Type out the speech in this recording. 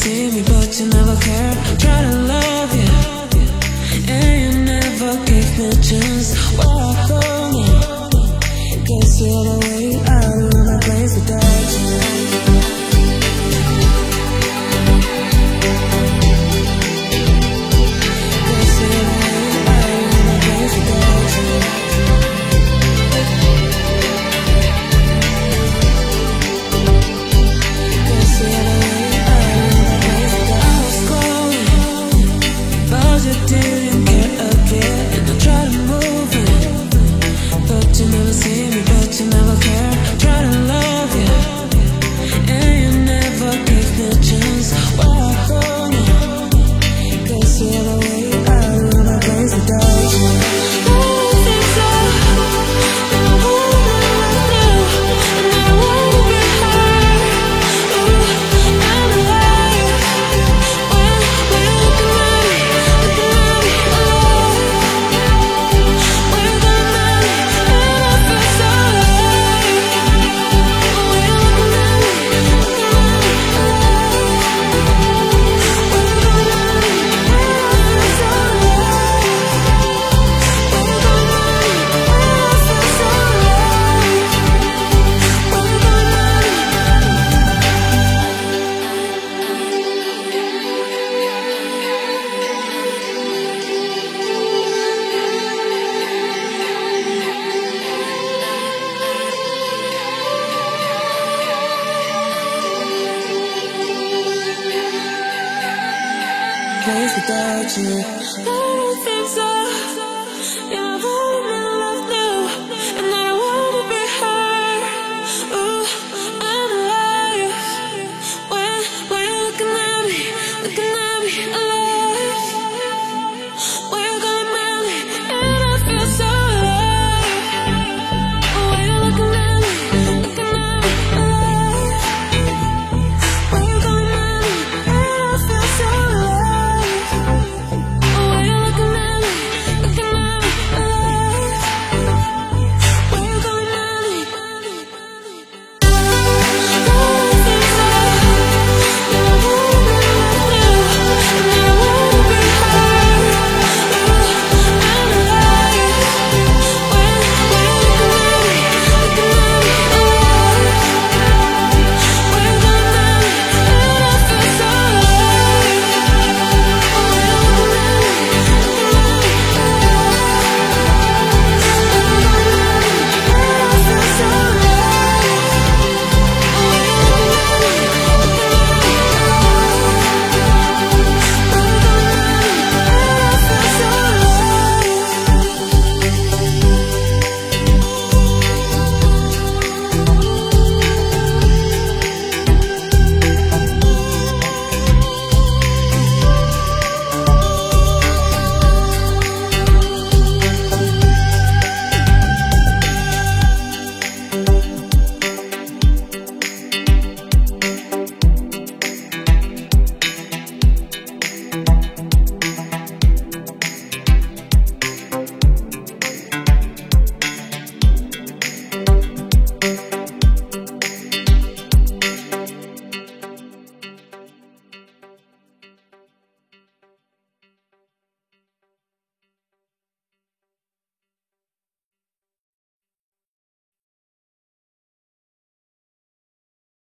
see me, but you never care. Try to love you, and you never gave me a chance. Walk on me, guess you're the way out of my place without you. Guess you're the way out of my place without you. Didn't get a bit, and I try to move it, but you never see me, but you never care. Try to love you, and you never give me a chance. Walk on me, guess you're the way out of my place without you. I think so, and I wanna know, and I wanna be high. Ooh, I'm alive when you look at me. Place without you. I don't think so. Yeah, I wanna